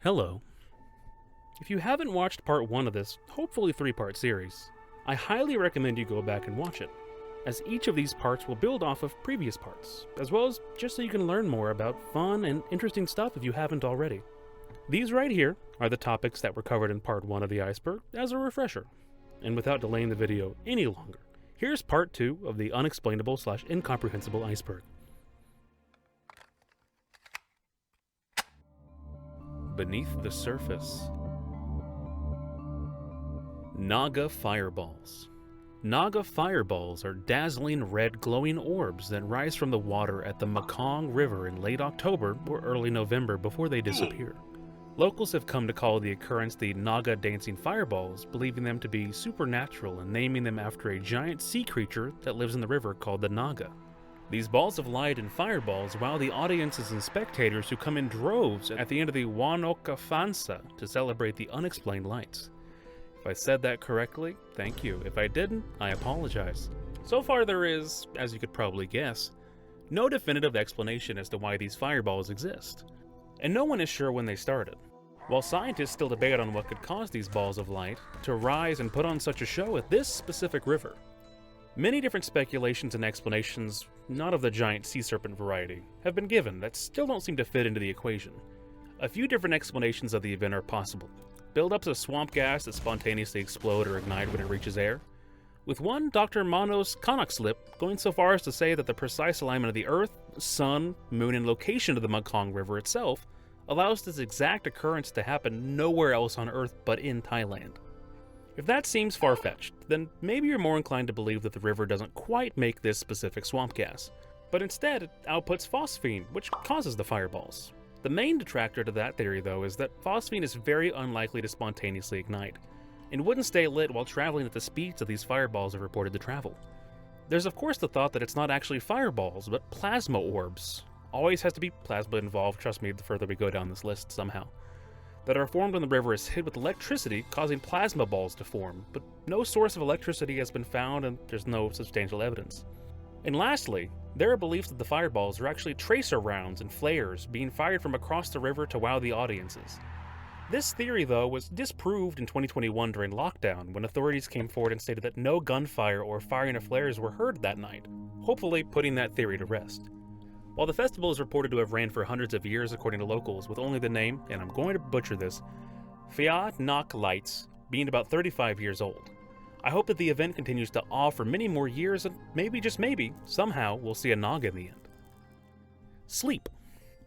Hello. If you haven't watched part 1 of this, hopefully 3-part series, I highly recommend you go back and watch it, as each of these parts will build off of previous parts, as well as just so you can learn more about fun and interesting stuff if you haven't already. These right here are the topics that were covered in part 1 of the Iceberg as a refresher. And without delaying the video any longer, here's part 2 of the Unexplainable/Incomprehensible Iceberg. Beneath the surface. Naga Fireballs. Naga Fireballs are dazzling red glowing orbs that rise from the water at the Mekong River in late October or early November before they disappear. Locals have come to call the occurrence the Naga Dancing Fireballs, believing them to be supernatural and naming them after a giant sea creature that lives in the river called the Naga. These balls of light and fireballs wow the audiences and spectators who come in droves at the end of the Wanokafansa to celebrate the unexplained lights. If I said that correctly, thank you. If I didn't, I apologize. So far there is, as you could probably guess, no definitive explanation as to why these fireballs exist. And no one is sure when they started. While scientists still debate on what could cause these balls of light to rise and put on such a show at this specific river. Many different speculations and explanations, not of the giant sea serpent variety, have been given that still don't seem to fit into the equation. A few different explanations of the event are possible. Buildups of swamp gas that spontaneously explode or ignite when it reaches air. With one Dr. Manos Konakslip going so far as to say that the precise alignment of the Earth, Sun, Moon, and location of the Mekong River itself allows this exact occurrence to happen nowhere else on Earth but in Thailand. If that seems far-fetched, then maybe you're more inclined to believe that the river doesn't quite make this specific swamp gas, but instead it outputs phosphine, which causes the fireballs. The main detractor to that theory, though, is that phosphine is very unlikely to spontaneously ignite, and wouldn't stay lit while traveling at the speeds that these fireballs are reported to travel. There's of course the thought that it's not actually fireballs, but plasma orbs. Always has to be plasma involved, trust me, the further we go down this list somehow. That are formed when the river is hit with electricity, causing plasma balls to form, but no source of electricity has been found and there's no substantial evidence. And lastly, there are beliefs that the fireballs are actually tracer rounds and flares being fired from across the river to wow the audiences. This theory, though, was disproved in 2021 during lockdown when authorities came forward and stated that no gunfire or firing of flares were heard that night, hopefully putting that theory to rest. While the festival is reported to have ran for hundreds of years according to locals, with only the name, and I'm going to butcher this, Phia Nak Lights being about 35 years old. I hope that the event continues to awe for many more years and maybe, just maybe, somehow we'll see a Naga in the end. Sleep.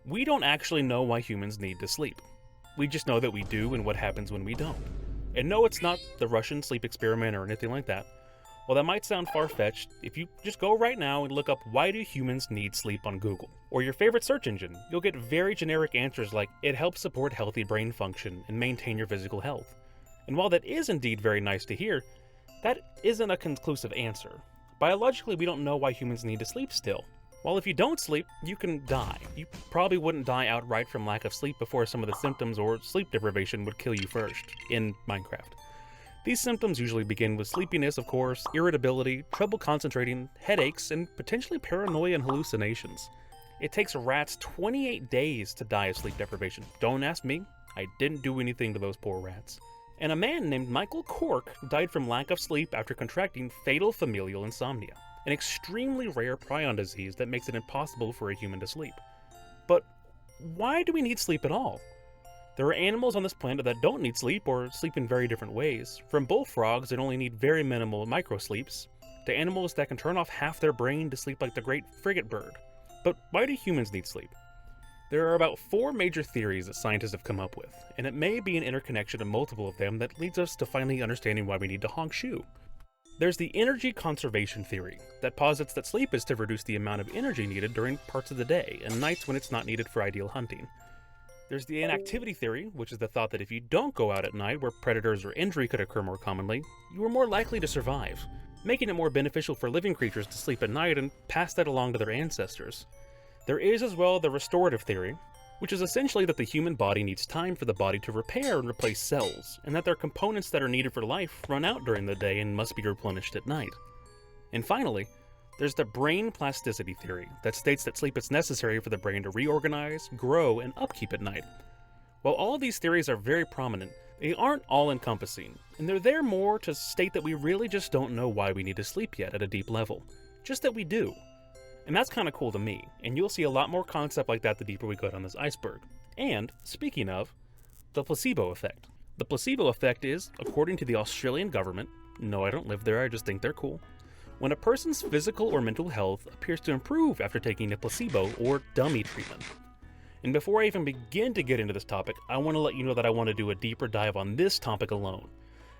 We don't actually know why humans need to sleep. We just know that we do and what happens when we don't. And no, it's not the Russian sleep experiment or anything like that. While that might sound far-fetched, if you just go right now and look up why do humans need sleep on Google, or your favorite search engine, you'll get very generic answers like it helps support healthy brain function and maintain your physical health. And while that is indeed very nice to hear, that isn't a conclusive answer. Biologically, we don't know why humans need to sleep still. While if you don't sleep, you can die. You probably wouldn't die outright from lack of sleep before some of the symptoms or sleep deprivation would kill you first, in Minecraft. These symptoms usually begin with sleepiness, of course, irritability, trouble concentrating, headaches, and potentially paranoia and hallucinations. It takes rats 28 days to die of sleep deprivation. Don't ask me, I didn't do anything to those poor rats. And a man named Michael Cork died from lack of sleep after contracting fatal familial insomnia, an extremely rare prion disease that makes it impossible for a human to sleep. But why do we need sleep at all? There are animals on this planet that don't need sleep or sleep in very different ways, from bullfrogs that only need very minimal microsleeps, to animals that can turn off half their brain to sleep like the great frigate bird. But why do humans need sleep? There are about 4 major theories that scientists have come up with, and it may be an interconnection of multiple of them that leads us to finally understanding why we need to honk shoe. There's the energy conservation theory, that posits that sleep is to reduce the amount of energy needed during parts of the day, and nights when it's not needed for ideal hunting. There's the inactivity theory, which is the thought that if you don't go out at night where predators or injury could occur more commonly, you are more likely to survive, making it more beneficial for living creatures to sleep at night and pass that along to their ancestors. There is as well the restorative theory, which is essentially that the human body needs time for the body to repair and replace cells, and that their components that are needed for life run out during the day and must be replenished at night. And finally, there's the brain plasticity theory that states that sleep is necessary for the brain to reorganize, grow, and upkeep at night, While all of these theories are very prominent, they aren't all-encompassing, and they're there more to state that we really just don't know why we need to sleep yet at a deep level. Just that we do. And that's kinda cool to me, and you'll see a lot more concept like that the deeper we go down this iceberg. And, speaking of, the placebo effect. The placebo effect is, according to the Australian government, no, I don't live there, I just think they're cool, when a person's physical or mental health appears to improve after taking a placebo or dummy treatment. And before I even begin to get into this topic, I want to let you know that I want to do a deeper dive on this topic alone,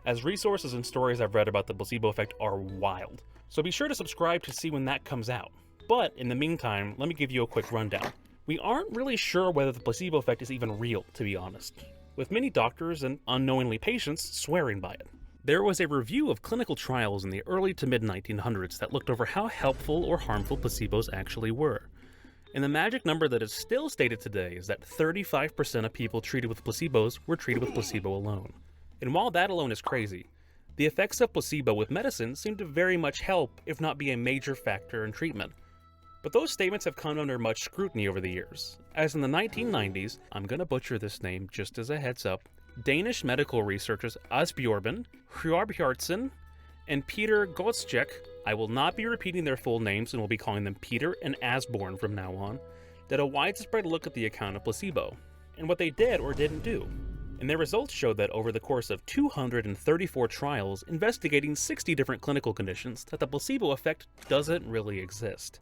as resources and stories I've read about the placebo effect are wild. So be sure to subscribe to see when that comes out. But in the meantime, let me give you a quick rundown. We aren't really sure whether the placebo effect is even real, to be honest, with many doctors and unknowingly patients swearing by it. There was a review of clinical trials in the early to mid-1900s that looked over how helpful or harmful placebos actually were. And the magic number that is still stated today is that 35% of people treated with placebos were treated with placebo alone. And while that alone is crazy, the effects of placebo with medicine seem to very much help, if not be a major factor in treatment. But those statements have come under much scrutiny over the years, as in the 1990s, I'm gonna butcher this name just as a heads up, Danish medical researchers Asbjørben, Hjarbjartsen, and Peter Godtschek, I will not be repeating their full names and will be calling them Peter and Asborn from now on, did a widespread look at the account of placebo, and what they did or didn't do. And their results showed that over the course of 234 trials investigating 60 different clinical conditions, that the placebo effect doesn't really exist.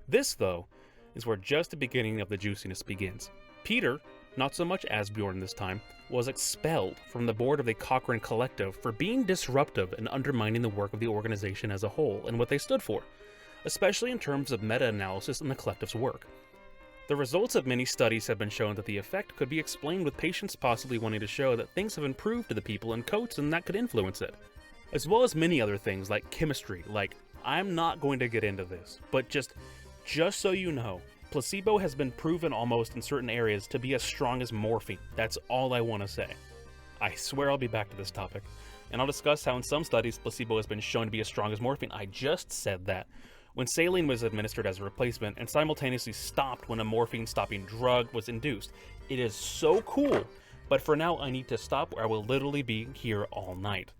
This, though, is where just the beginning of the juiciness begins. Peter, not so much Asbjørn this time, was expelled from the board of the Cochrane Collective for being disruptive and undermining the work of the organization as a whole and what they stood for, especially in terms of meta-analysis in the collective's work. The results of many studies have been shown that the effect could be explained with patients possibly wanting to show that things have improved to the people in coats and that could influence it, as well as many other things like chemistry, like, I'm not going to get into this, but just so you know, placebo has been proven almost in certain areas to be as strong as morphine. That's all I want to say. I swear I'll be back to this topic, and I'll discuss how in some studies placebo has been shown to be as strong as morphine. I just said that. When saline was administered as a replacement and simultaneously stopped when a morphine-stopping drug was induced. It is so cool, but for now I need to stop or I will literally be here all night.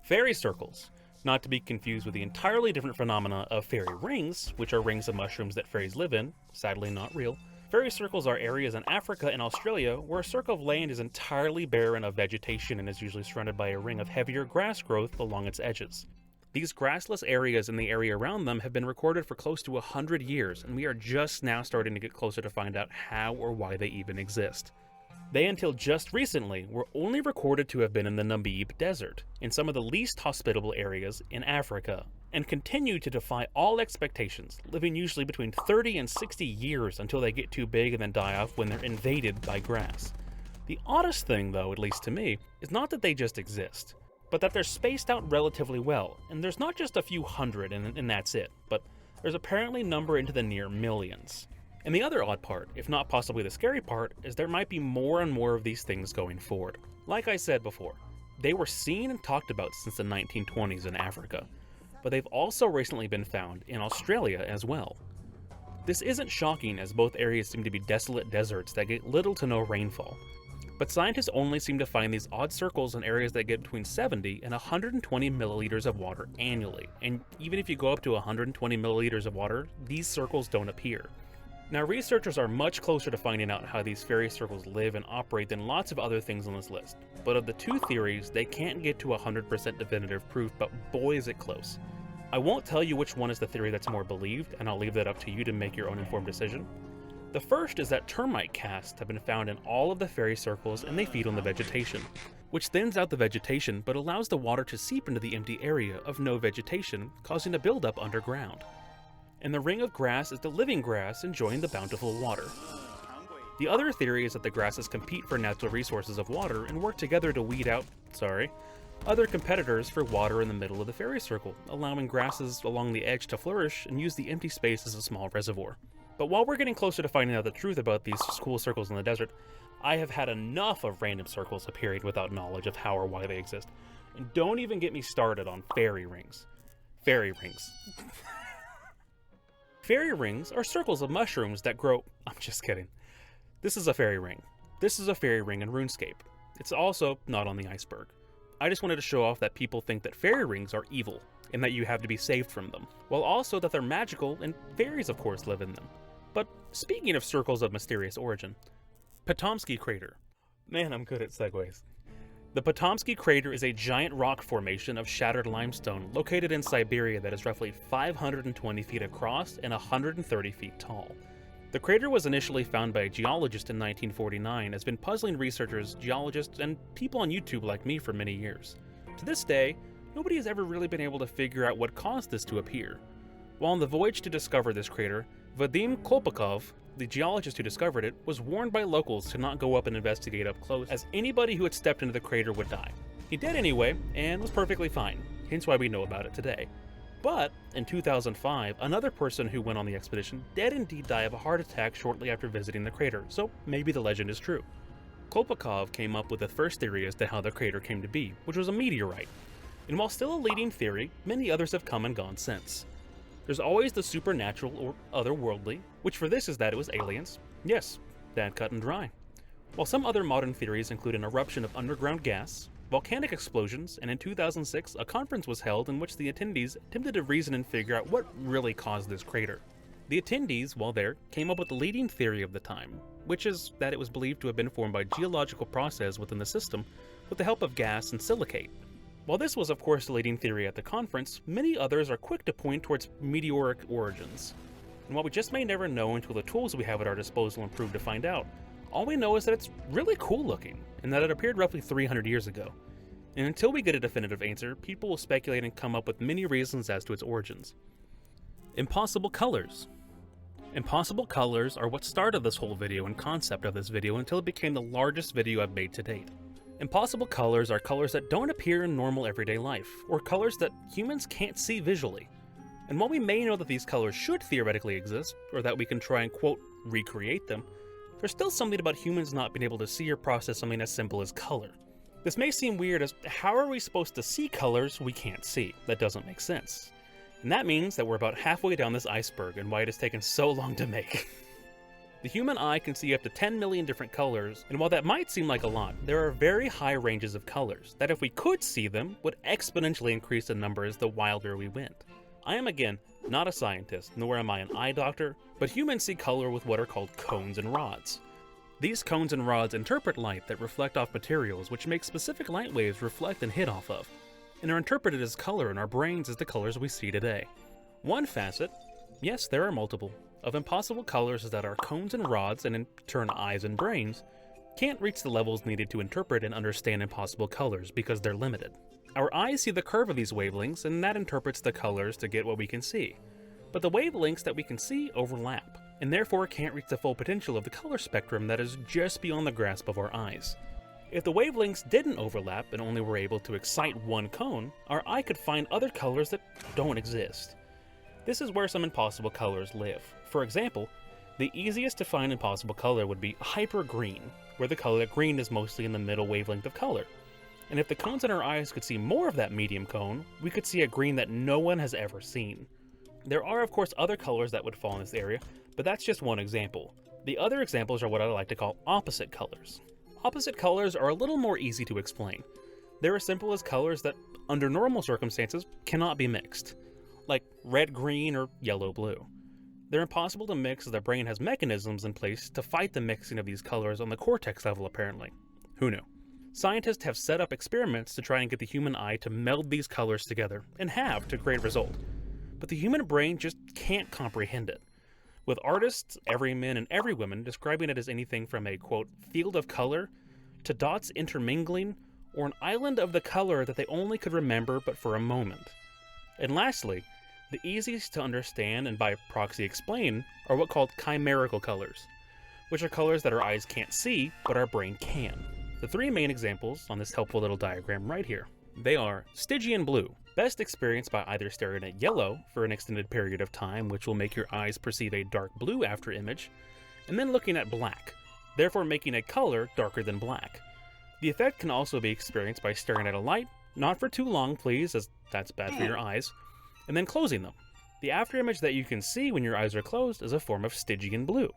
Fairy circles. Not to be confused with the entirely different phenomena of fairy rings, which are rings of mushrooms that fairies live in, sadly not real. Fairy circles are areas in Africa and Australia where a circle of land is entirely barren of vegetation and is usually surrounded by a ring of heavier grass growth along its edges. These grassless areas and the area around them have been recorded for close to 100 years, and we are just now starting to get closer to find out how or why they even exist. They, until just recently, were only recorded to have been in the Namib Desert, in some of the least hospitable areas in Africa, and continue to defy all expectations, living usually between 30 and 60 years until they get too big and then die off when they're invaded by grass. The oddest thing, though, at least to me, is not that they just exist, but that they're spaced out relatively well, and there's not just a few hundred and that's it, but there's apparently number into the near millions. And the other odd part, if not possibly the scary part, is there might be more and more of these things going forward. Like I said before, they were seen and talked about since the 1920s in Africa, but they've also recently been found in Australia as well. This isn't shocking as both areas seem to be desolate deserts that get little to no rainfall, but scientists only seem to find these odd circles in areas that get between 70 and 120 milliliters of water annually, and even if you go up to 120 milliliters of water, these circles don't appear. Now, researchers are much closer to finding out how these fairy circles live and operate than lots of other things on this list, but of the two theories, they can't get to 100% definitive proof, but boy is it close. I won't tell you which one is the theory that's more believed, and I'll leave that up to you to make your own informed decision. The first is that termite casts have been found in all of the fairy circles and they feed on the vegetation, which thins out the vegetation but allows the water to seep into the empty area of no vegetation, causing a buildup underground. And the ring of grass is the living grass enjoying the bountiful water. The other theory is that the grasses compete for natural resources of water and work together to weed out, other competitors for water in the middle of the fairy circle, allowing grasses along the edge to flourish and use the empty space as a small reservoir. But while we're getting closer to finding out the truth about these cool circles in the desert, I have had enough of random circles appearing without knowledge of how or why they exist. And don't even get me started on fairy rings. Fairy rings. Fairy rings are circles of mushrooms that grow... I'm just kidding. This is a fairy ring. This is a fairy ring in RuneScape. It's also not on the Iceberg. I just wanted to show off that people think that fairy rings are evil, and that you have to be saved from them, while also that they're magical and fairies of course live in them. But speaking of circles of mysterious origin, Patomskiy Crater. Man, I'm good at segues. The Patomskiy Crater is a giant rock formation of shattered limestone located in Siberia that is roughly 520 feet across and 130 feet tall. The crater was initially found by a geologist in 1949 and has been puzzling researchers, geologists, and people on YouTube like me for many years. To this day, nobody has ever really been able to figure out what caused this to appear. While on the voyage to discover this crater, Vadim Kolpakov, the geologist who discovered it, was warned by locals to not go up and investigate up close, as anybody who had stepped into the crater would die. He did anyway, and was perfectly fine, hence why we know about it today. But, in 2005, another person who went on the expedition did indeed die of a heart attack shortly after visiting the crater, so maybe the legend is true. Kolpakov came up with the first theory as to how the crater came to be, which was a meteorite. And while still a leading theory, many others have come and gone since. There's always the supernatural or otherworldly, which for this is that it was aliens. Yes, that cut and dry. While some other modern theories include an eruption of underground gas, volcanic explosions, and in 2006, a conference was held in which the attendees attempted to reason and figure out what really caused this crater. The attendees, while there, came up with the leading theory of the time, which is that it was believed to have been formed by geological process within the system with the help of gas and silicate. While this was of course the leading theory at the conference, many others are quick to point towards meteoric origins. And while we just may never know until the tools we have at our disposal improve to find out, all we know is that it's really cool looking, and that it appeared roughly 300 years ago. And until we get a definitive answer, people will speculate and come up with many reasons as to its origins. Impossible colors. Impossible colors are what started this whole video and concept of this video until it became the largest video I've made to date. Impossible colors are colors that don't appear in normal everyday life, or colors that humans can't see visually. And while we may know that these colors should theoretically exist, or that we can try and quote, recreate them, there's still something about humans not being able to see or process something as simple as color. This may seem weird as how are we supposed to see colors we can't see? That doesn't make sense. And that means that we're about halfway down this iceberg and why it has taken so long to make. The human eye can see up to 10 million different colors, and while that might seem like a lot, there are very high ranges of colors that if we could see them would exponentially increase the numbers the wilder we went. I am again not a scientist, nor am I an eye doctor, but humans see color with what are called cones and rods. These cones and rods interpret light that reflect off materials which make specific light waves reflect and hit off of, and are interpreted as color in our brains as the colors we see today. One facet, yes there are multiple, of impossible colors is that our cones and rods, and in turn eyes and brains, can't reach the levels needed to interpret and understand impossible colors because they're limited. Our eyes see the curve of these wavelengths and that interprets the colors to get what we can see. But the wavelengths that we can see overlap, and therefore can't reach the full potential of the color spectrum that is just beyond the grasp of our eyes. If the wavelengths didn't overlap and only were able to excite one cone, our eye could find other colors that don't exist. This is where some impossible colors live. For example, the easiest to find impossible color would be hyper green, where the color green is mostly in the middle wavelength of color. And if the cones in our eyes could see more of that medium cone, we could see a green that no one has ever seen. There are of course other colors that would fall in this area, but that's just one example. The other examples are what I like to call opposite colors. Opposite colors are a little more easy to explain. They're as simple as colors that, under normal circumstances, cannot be mixed, like red-green or yellow-blue. They're impossible to mix as the brain has mechanisms in place to fight the mixing of these colors on the cortex level apparently. Who knew? Scientists have set up experiments to try and get the human eye to meld these colors together, and have to great result. But the human brain just can't comprehend it, with artists, everymen and everywomen, describing it as anything from a, quote, field of color, to dots intermingling, or an island of the color that they only could remember but for a moment. And lastly, the easiest to understand and by proxy explain are what called chimerical colors, which are colors that our eyes can't see, but our brain can. The three main examples on this helpful little diagram right here. They are Stygian blue, best experienced by either staring at yellow for an extended period of time, which will make your eyes perceive a dark blue after image, and then looking at black, therefore making a color darker than black. The effect can also be experienced by staring at a light, not for too long please, as that's bad for your eyes, and then closing them. The afterimage that you can see when your eyes are closed is a form of Stygian blue.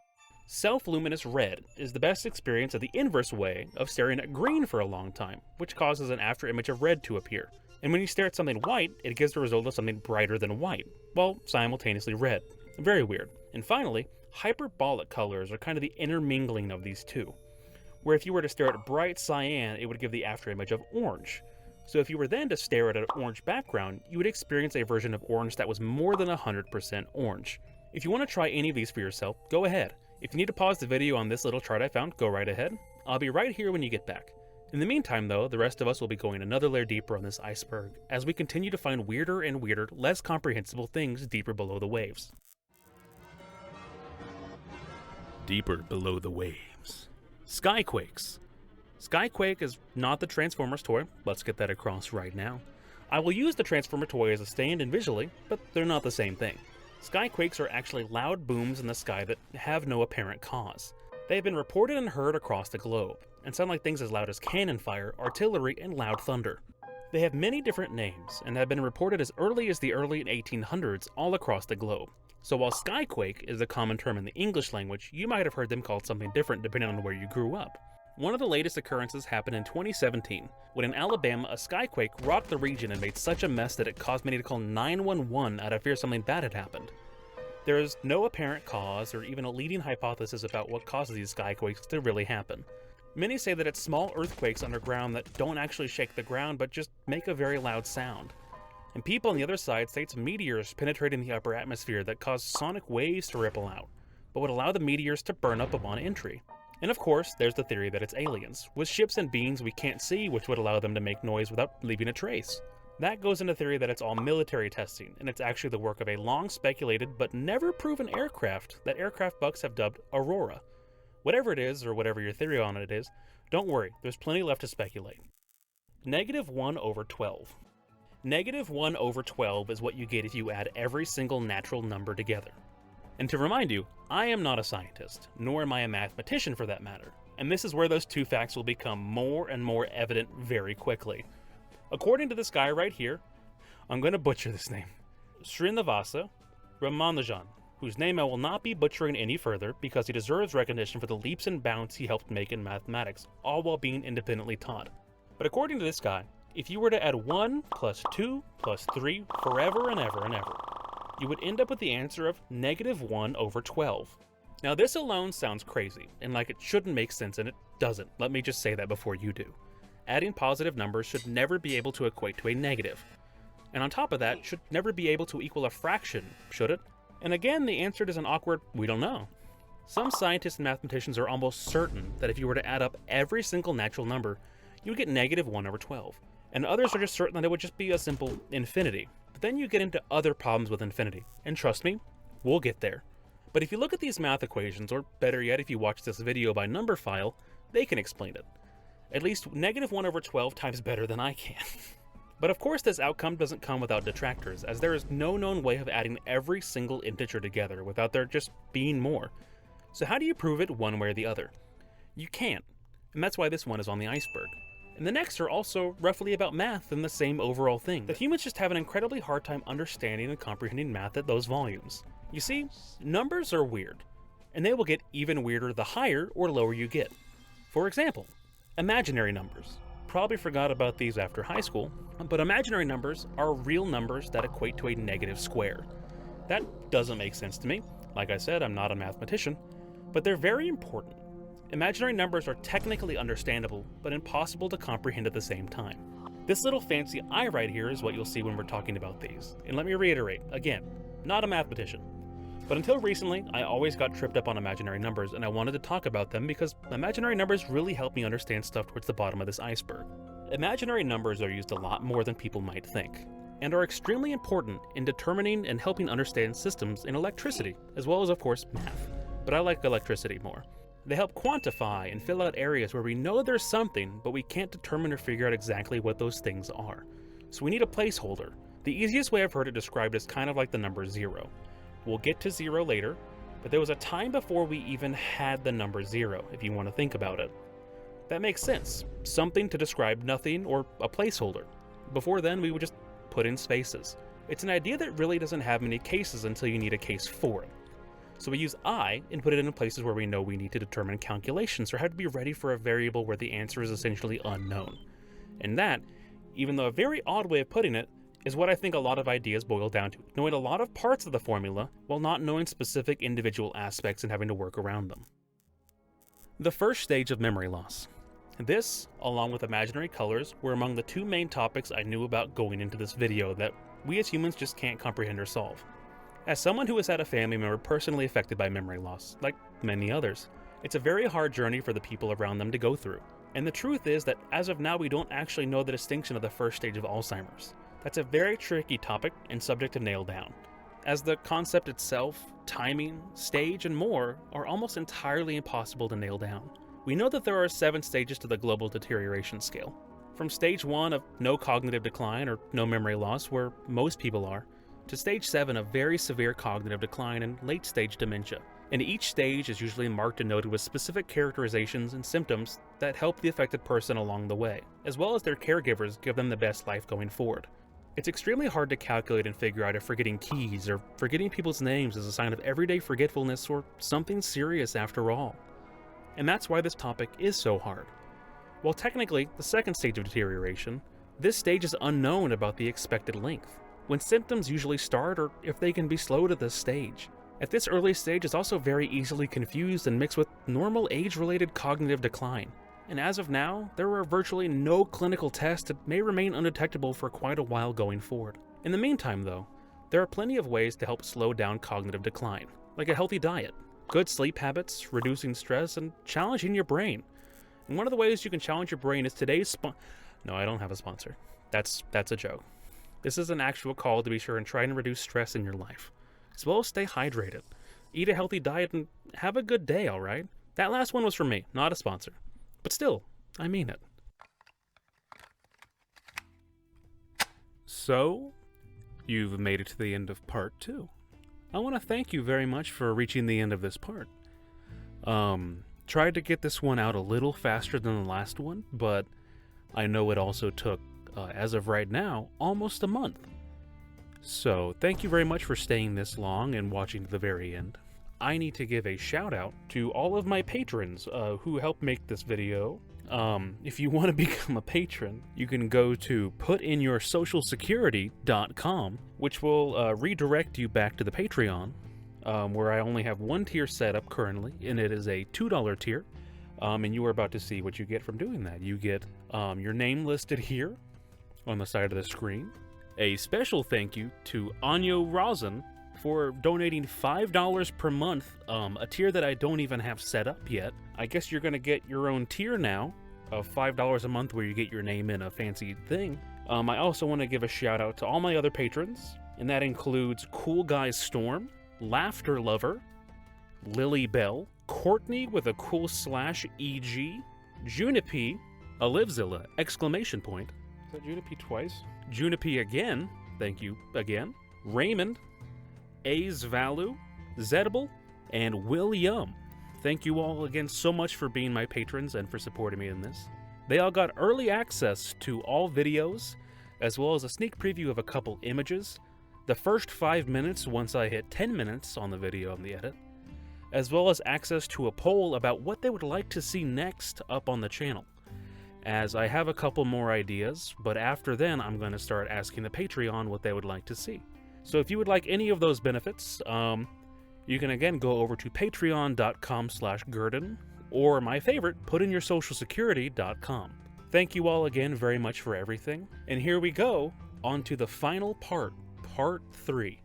Self-luminous red is the best experience of the inverse way of staring at green for a long time, which causes an afterimage of red to appear. And when you stare at something white, it gives the result of something brighter than white, while simultaneously red. Very weird. And finally, hyperbolic colors are kind of the intermingling of these two, where if you were to stare at bright cyan, it would give the afterimage of orange. So if you were then to stare at an orange background, you would experience a version of orange that was more than 100% orange. If you want to try any of these for yourself, go ahead. If you need to pause the video on this little chart I found, go right ahead. I'll be right here when you get back. In the meantime though, the rest of us will be going another layer deeper on this iceberg, as we continue to find weirder and weirder, less comprehensible things deeper below the waves. Deeper below the waves. Skyquakes. Skyquake is not the Transformers toy, let's get that across right now. I will use the Transformer toy as a stand and visually, but they're not the same thing. Skyquakes are actually loud booms in the sky that have no apparent cause. They have been reported and heard across the globe, and sound like things as loud as cannon fire, artillery, and loud thunder. They have many different names, and have been reported as early as the early 1800s all across the globe. So while Skyquake is a common term in the English language, you might have heard them called something different depending on where you grew up. One of the latest occurrences happened in 2017, when in Alabama a skyquake rocked the region and made such a mess that it caused many to call 911 out of fear something bad had happened. There is no apparent cause or even a leading hypothesis about what causes these skyquakes to really happen. Many say that it's small earthquakes underground that don't actually shake the ground but just make a very loud sound. And people on the other side say it's meteors penetrating the upper atmosphere that cause sonic waves to ripple out, but would allow the meteors to burn up upon entry. And of course, there's the theory that it's aliens, with ships and beings we can't see which would allow them to make noise without leaving a trace. That goes into theory that it's all military testing, and it's actually the work of a long speculated but never proven aircraft that aircraft bucks have dubbed Aurora. Whatever it is, or whatever your theory on it is, don't worry, there's plenty left to speculate. -1/12. -1/12 is what you get if you add every single natural number together. And to remind you, I am not a scientist, nor am I a mathematician for that matter, and this is where those two facts will become more and more evident very quickly. According to this guy right here, I'm going to butcher this name, Srinivasa Ramanujan, whose name I will not be butchering any further because he deserves recognition for the leaps and bounds he helped make in mathematics, all while being independently taught. But according to this guy, if you were to add 1 plus 2 plus 3 forever and ever and ever, you would end up with the answer of -1/12. Now this alone sounds crazy, and like it shouldn't make sense, and it doesn't. Let me just say that before you do. Adding positive numbers should never be able to equate to a negative. And on top of that, should never be able to equal a fraction, should it? And again, the answer is an awkward, we don't know. Some scientists and mathematicians are almost certain that if you were to add up every single natural number, you would get -1/12. And others are just certain that it would just be a simple infinity. But then you get into other problems with infinity, and trust me, we'll get there. But if you look at these math equations, or better yet if you watch this video by number file, they can explain it. At least -1/12 times better than I can. But of course this outcome doesn't come without detractors, as there is no known way of adding every single integer together without there just being more. So how do you prove it one way or the other? You can't, and that's why this one is on the iceberg. And the next are also roughly about math and the same overall thing, that humans just have an incredibly hard time understanding and comprehending math at those volumes. You see, numbers are weird, and they will get even weirder the higher or lower you get. For example, imaginary numbers. Probably forgot about these after high school, but imaginary numbers are real numbers that equate to a negative square. That doesn't make sense to me. Like I said, I'm not a mathematician, but they're very important. Imaginary numbers are technically understandable, but impossible to comprehend at the same time. This little fancy I right here is what you'll see when we're talking about these. And let me reiterate, again, not a mathematician. But until recently, I always got tripped up on imaginary numbers, and I wanted to talk about them because imaginary numbers really help me understand stuff towards the bottom of this iceberg. Imaginary numbers are used a lot more than people might think, and are extremely important in determining and helping understand systems in electricity, as well as, of course, math. But I like electricity more. They help quantify and fill out areas where we know there's something, but we can't determine or figure out exactly what those things are. So we need a placeholder. The easiest way I've heard it described is kind of like the number 0. We'll get to 0 later, but there was a time before we even had the number 0, if you want to think about it. That makes sense. Something to describe nothing, or a placeholder. Before then, we would just put in spaces. It's an idea that really doesn't have many cases until you need a case for it. So we use I and put it in places where we know we need to determine calculations or have to be ready for a variable where the answer is essentially unknown. And that, even though a very odd way of putting it, is what I think a lot of ideas boil down to, knowing a lot of parts of the formula while not knowing specific individual aspects and having to work around them. The first stage of memory loss. This, along with imaginary colors, were among the two main topics I knew about going into this video that we as humans just can't comprehend or solve. As someone who has had a family member personally affected by memory loss, like many others, it's a very hard journey for the people around them to go through. And the truth is that as of now we don't actually know the distinction of the first stage of Alzheimer's. That's a very tricky topic and subject to nail down, as the concept itself, timing, stage, and more are almost entirely impossible to nail down. We know that there are 7 stages to the global deterioration scale. From stage 1 of no cognitive decline or no memory loss, where most people are, to stage 7 of very severe cognitive decline and late stage dementia. And each stage is usually marked and noted with specific characterizations and symptoms that help the affected person along the way, as well as their caregivers give them the best life going forward. It's extremely hard to calculate and figure out if forgetting keys or forgetting people's names is a sign of everyday forgetfulness or something serious after all. And that's why this topic is so hard. While technically the second stage of deterioration, this stage is unknown about the expected length, when symptoms usually start or if they can be slowed at this stage. At this early stage, it's also very easily confused and mixed with normal age-related cognitive decline. And as of now, there are virtually no clinical tests that may remain undetectable for quite a while going forward. In the meantime though, there are plenty of ways to help slow down cognitive decline, like a healthy diet, good sleep habits, reducing stress, and challenging your brain. And one of the ways you can challenge your brain is today's No, I don't have a sponsor. That's a joke. This is an actual call to be sure and try and reduce stress in your life, as well as stay hydrated. Eat a healthy diet and have a good day, alright? That last one was from me, not a sponsor. But still, I mean it. So, you've made it to the end of part 2. I want to thank you very much for reaching the end of this part. Tried to get this one out a little faster than the last one, but I know it also took, as of right now, almost a month. So, thank you very much for staying this long and watching to the very end. I need to give a shout out to all of my patrons who helped make this video. If you want to become a patron, you can go to putinyoursocialsecurity.com, which will redirect you back to the Patreon, where I only have one tier set up currently, and it is a $2 tier. And you are about to see what you get from doing that. You get your name listed here on the side of the screen. A special thank you to Anyo Rosen for donating $5 per month, a tier that I don't even have set up yet. I guess you're gonna get your own tier now of $5 a month where you get your name in a fancy thing. I also want to give a shout out to all my other patrons, and that includes Cool Guy Storm, Laughter Lover, Lily Bell, Courtney with a cool /EG, Junipie, Olivzilla, exclamation point. Is that Junipie twice? Junipie again, thank you again. Raymond, A's Valu, Zedible, and William. Thank you all again so much for being my patrons and for supporting me in this. They all got early access to all videos, as well as a sneak preview of a couple images, the first 5 minutes once I hit 10 minutes on the video on the edit, as well as access to a poll about what they would like to see next up on the channel. As I have a couple more ideas, but after then I'm going to start asking the Patreon what they would like to see. So if you would like any of those benefits, you can again go over to patreon.com/Gurdon, or my favorite, putinyoursocialsecurity.com. Thank you all again very much for everything, and here we go on to the final part, part 3.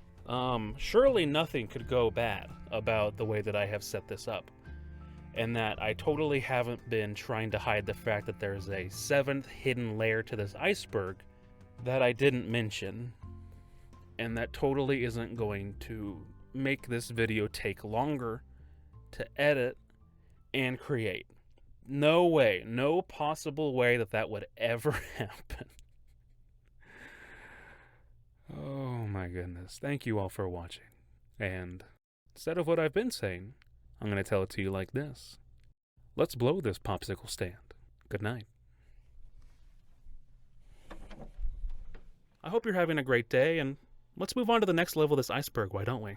Surely nothing could go bad about the way that I have set this up, and that I totally haven't been trying to hide the fact that there's a 7th hidden layer to this iceberg that I didn't mention. And that totally isn't going to make this video take longer to edit and create. No way, no possible way that that would ever happen. Oh my goodness. Thank you all for watching. And instead of what I've been saying, I'm going to tell it to you like this. Let's blow this popsicle stand. Good night. I hope you're having a great day, and let's move on to the next level of this iceberg, why don't we?